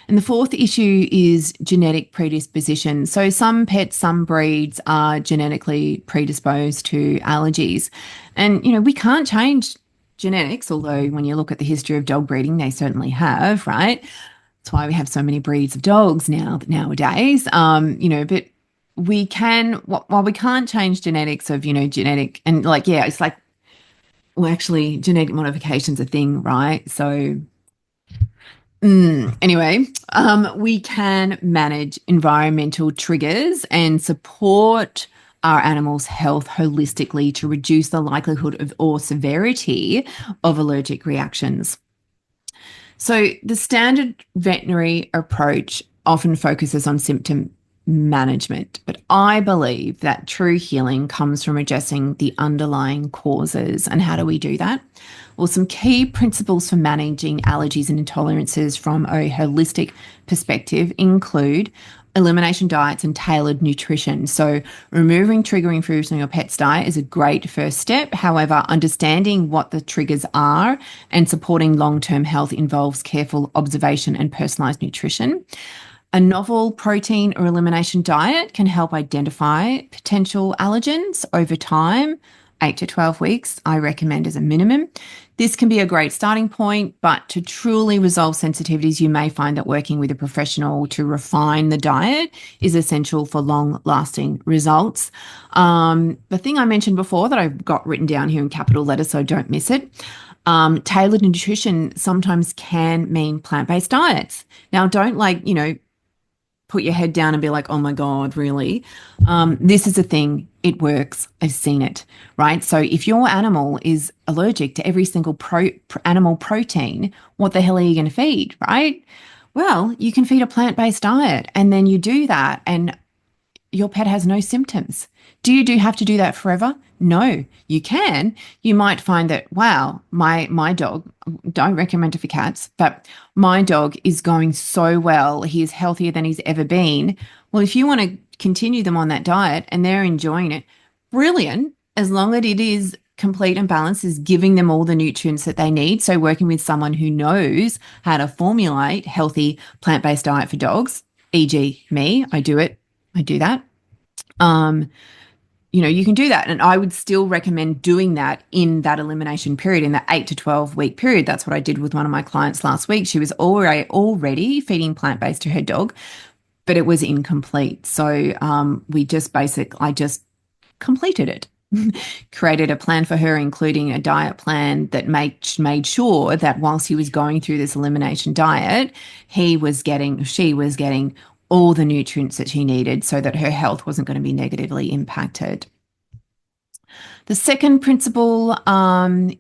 And the fourth issue is genetic predisposition. So some pets, some breeds are genetically predisposed to allergies. And, we can't change genetics, although when you look at the history of dog breeding, they certainly have, right? That's why we have so many breeds of dogs nowadays. But we can, while we can't change genetics of, genetic, and it's like, well, actually genetic modification's a thing, right? So anyway, we can manage environmental triggers and support our animals' health holistically to reduce the likelihood of or severity of allergic reactions. So the standard veterinary approach often focuses on symptom management, but I believe that true healing comes from addressing the underlying causes. And how do we do that? Well, some key principles for managing allergies and intolerances from a holistic perspective include elimination diets and tailored nutrition. So removing triggering foods from your pet's diet is a great first step. However, understanding what the triggers are and supporting long-term health involves careful observation and personalised nutrition. A novel protein or elimination diet can help identify potential allergens over time. 8 to 12 weeks, I recommend as a minimum. This can be a great starting point, but to truly resolve sensitivities, you may find that working with a professional to refine the diet is essential for long-lasting results. The thing I mentioned before that I've got written down here in capital letters, so don't miss it. Tailored nutrition sometimes can mean plant-based diets. Now, don't put your head down and be like, oh my God, really? This is a thing. It works. I've seen it, right? So if your animal is allergic to every single animal protein, what the hell are you going to feed, right? Well, you can feed a plant-based diet, and then you do that, and your pet has no symptoms. Do you have to do that forever? No, you can. You might find that, wow, my dog, don't recommend it for cats, but my dog is going so well. He is healthier than he's ever been. Well, if you want to continue them on that diet and they're enjoying it, brilliant, as long as it is complete and balanced, is giving them all the nutrients that they need. So working with someone who knows how to formulate healthy plant-based diet for dogs, e.g. me, I do it. I do that. You can do that. And I would still recommend doing that in that elimination period, in the 8 to 12 week period. That's what I did with one of my clients last week. She was already feeding plant-based to her dog, but it was incomplete. So I just completed it. Created a plan for her, including a diet plan that made sure that whilst he was going through this elimination diet, she was getting all the nutrients that she needed so that her health wasn't going to be negatively impacted. The second principle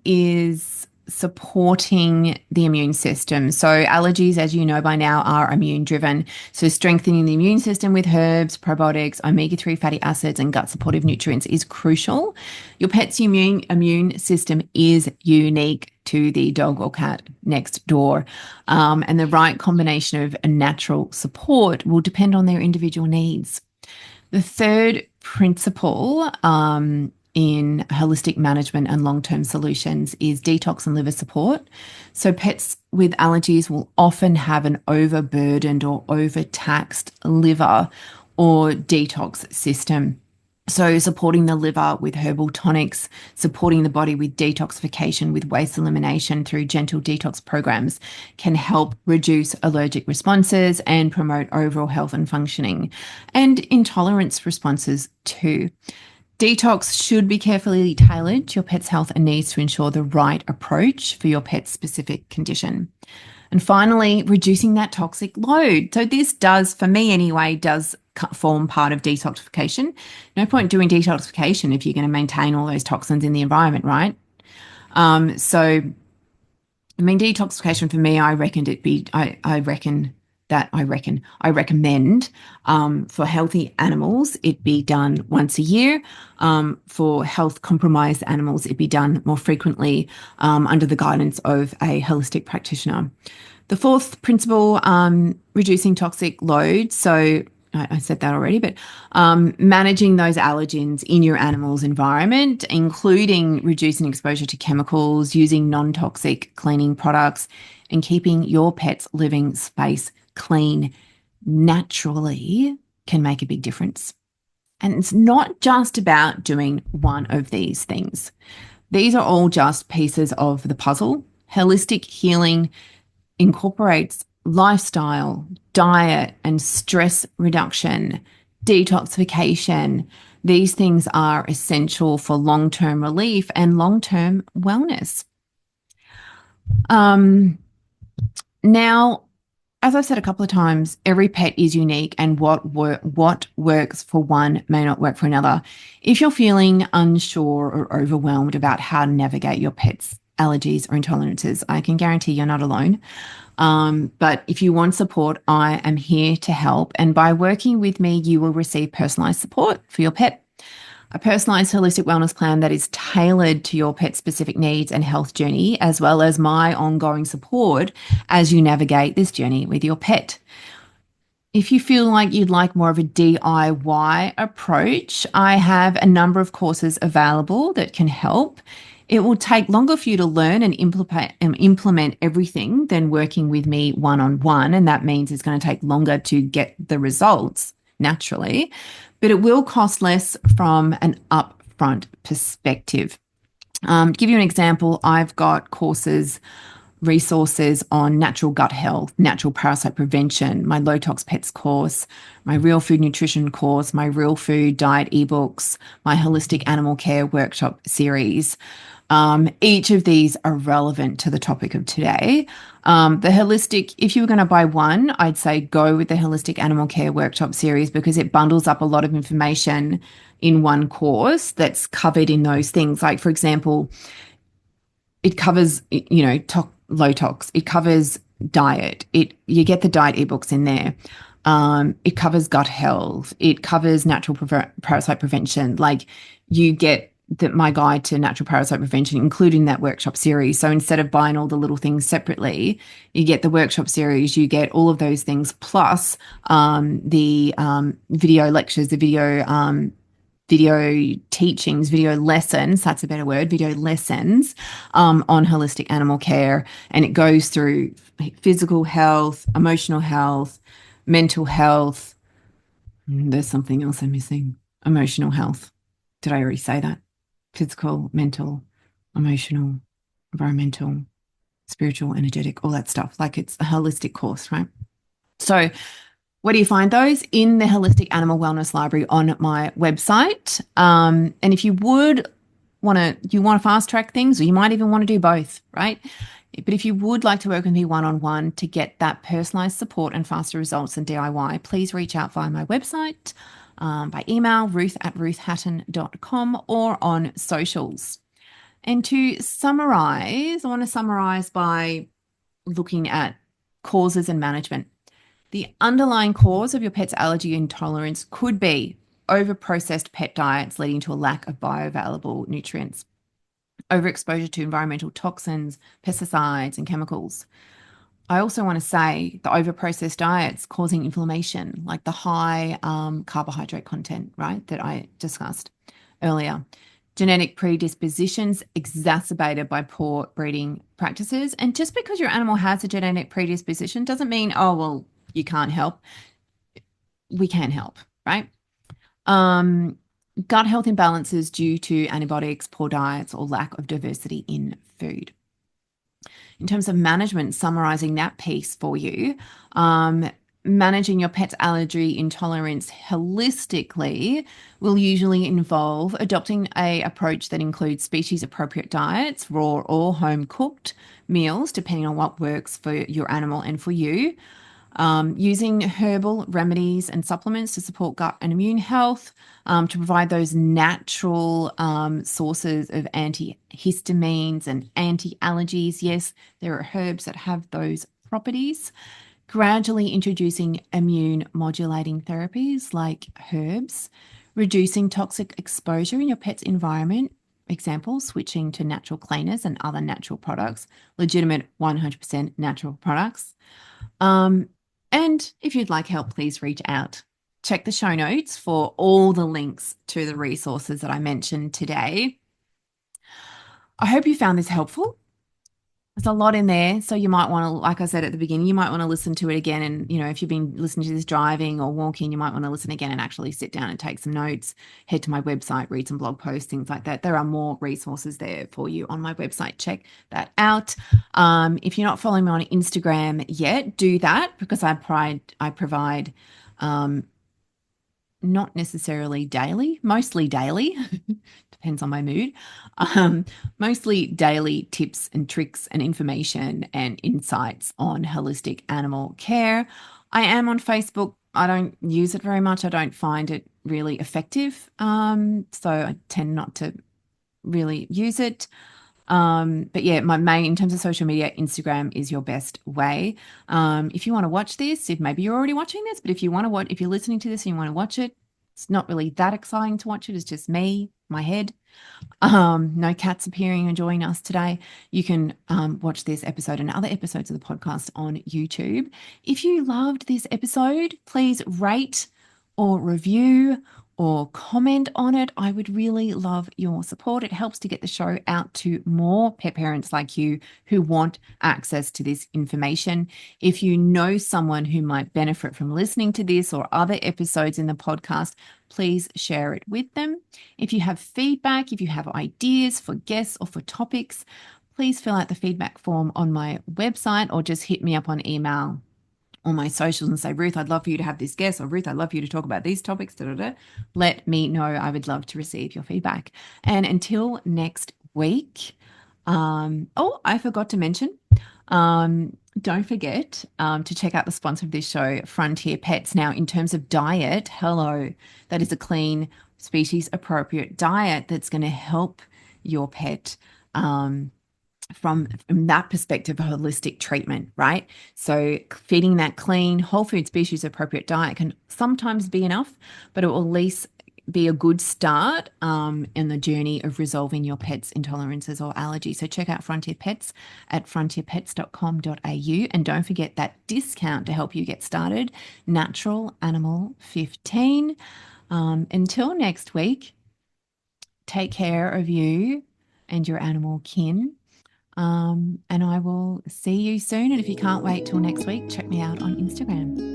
is supporting the immune system. So allergies, as you know by now, are immune driven. So strengthening the immune system with herbs, probiotics, omega-3 fatty acids, and gut supportive nutrients is crucial. Your pet's immune system is unique to the dog or cat next door. And the right combination of a natural support will depend on their individual needs. The third principle in holistic management and long-term solutions is detox and liver support. So pets with allergies will often have an overburdened or overtaxed liver or detox system. So supporting the liver with herbal tonics, supporting the body with detoxification, with waste elimination through gentle detox programs can help reduce allergic responses and promote overall health and functioning, and intolerance responses too. Detox should be carefully tailored to your pet's health and needs to ensure the right approach for your pet's specific condition. And finally, reducing that toxic load. So this does, for me anyway, form part of detoxification. No point doing detoxification if you're going to maintain all those toxins in the environment, right? Detoxification for me, I recommend for healthy animals, it be done once a year. For health compromised animals, it be done more frequently under the guidance of a holistic practitioner. The fourth principle, reducing toxic load. So I said that already, but managing those allergens in your animal's environment, including reducing exposure to chemicals, using non-toxic cleaning products, and keeping your pet's living space clean naturally can make a big difference. And it's not just about doing one of these things. These are all just pieces of the puzzle. Holistic healing incorporates lifestyle, diet, and stress reduction, detoxification. These things are essential for long-term relief and long-term wellness. Now, as I've said a couple of times, every pet is unique, and what works for one may not work for another. If you're feeling unsure or overwhelmed about how to navigate your pet's allergies or intolerances, I can guarantee you're not alone. But if you want support, I am here to help. And by working with me, you will receive personalized support for your pet. A personalized holistic wellness plan that is tailored to your pet's specific needs and health journey, as well as my ongoing support as you navigate this journey with your pet. If you feel like you'd like more of a DIY approach, I have a number of courses available that can help. It will take longer for you to learn and implement everything than working with me one-on-one, and that means it's going to take longer to get the results naturally, but it will cost less from an upfront perspective. To give you an example, I've got resources on natural gut health, natural parasite prevention, my low tox pets course, my real food nutrition course, my real food diet ebooks, my holistic animal care workshop series. Each of these are relevant to the topic of today. The holistic, if you were going to buy one, I'd say go with the Holistic Animal Care Workshop series because it bundles up a lot of information in one course that's covered in those things. Like, for example, it covers, low tox. It covers diet. You get the diet ebooks in there. It covers gut health. It covers natural parasite prevention. Like you get my guide to natural parasite prevention, including that workshop series. So instead of buying all the little things separately, you get the workshop series. You get all of those things plus the video lectures, the video teachings, video lessons, that's a better word, video lessons on holistic animal care. And it goes through physical health, emotional health, mental health. There's something else I'm missing. Emotional health. Did I already say that? Physical, mental, emotional, environmental, spiritual, energetic, all that stuff. Like it's a holistic course, right? So where do you find those? In the Holistic Animal Wellness Library on my website. And if you would want to fast track things, or you might even want to do both, right? But if you would like to work with me one-on-one to get that personalized support and faster results than DIY, please reach out via my website, by email, ruth@ruthhatten.com, or on socials. And to summarize, I want to summarize by looking at causes and management. The underlying cause of your pet's allergy intolerance could be over-processed pet diets leading to a lack of bioavailable nutrients, overexposure to environmental toxins, pesticides, and chemicals. I also want to say the over-processed diets causing inflammation, like the high carbohydrate content, right, that I discussed earlier. Genetic predispositions exacerbated by poor breeding practices. And just because your animal has a genetic predisposition doesn't mean, oh, well, you can't help. We can help, right? Gut health imbalances due to antibiotics, poor diets, or lack of diversity in food. In terms of management, summarizing that piece for you, managing your pet's allergy intolerance holistically will usually involve adopting an approach that includes species-appropriate diets, raw or home-cooked meals, depending on what works for your animal and for you. Using herbal remedies and supplements to support gut and immune health, to provide those natural sources of antihistamines and anti-allergies. Yes, there are herbs that have those properties. Gradually introducing immune modulating therapies like herbs, reducing toxic exposure in your pet's environment. Example, switching to natural cleaners and other natural products, legitimate 100% natural products. And if you'd like help, please reach out. Check the show notes for all the links to the resources that I mentioned today. I hope you found this helpful. There's a lot in there. So you might want to, like I said at the beginning, you might want to listen to it again. And, if you've been listening to this driving or walking, you might want to listen again and actually sit down and take some notes, head to my website, read some blog posts, things like that. There are more resources there for you on my website. Check that out. If you're not following me on Instagram yet, do that because I provide not necessarily daily, mostly daily, depends on my mood, mostly daily tips and tricks and information and insights on holistic animal care. I am on Facebook. I don't use it very much. I don't find it really effective. So I tend not to really use it. But yeah, my main, in terms of social media, Instagram is your best way. If you want to watch this, if maybe you're already watching this, but if you want to watch, if you're listening to this and you want to watch it, it's not really that exciting to watch it. It's just me, my head. No cats appearing and joining us today. You can watch this episode and other episodes of the podcast on YouTube. If you loved this episode, please rate or review or comment on it. I would really love your support. It helps to get the show out to more pet parents like you who want access to this information. If you know someone who might benefit from listening to this or other episodes in the podcast, please share it with them. If you have feedback, if you have ideas for guests or for topics, please fill out the feedback form on my website or just hit me up on email or my socials and say, Ruth, I'd love for you to have this guest, or Ruth, I'd love for you to talk about these topics. Let me know. I would love to receive your feedback. And until next week. Oh, I forgot to mention. Don't forget to check out the sponsor of this show, Frontier Pets. Now, in terms of diet, hello, that is a clean, species appropriate diet that's going to help your pet. From that perspective, a holistic treatment, right? So feeding that clean, whole food species appropriate diet can sometimes be enough, but it will at least be a good start in the journey of resolving your pet's intolerances or allergies. So check out Frontier Pets at frontierpets.com.au, and don't forget that discount to help you get started, Natural Animal 15. Until next week, take care of you and your animal kin. And I will see you soon. And if you can't wait till next week, check me out on Instagram.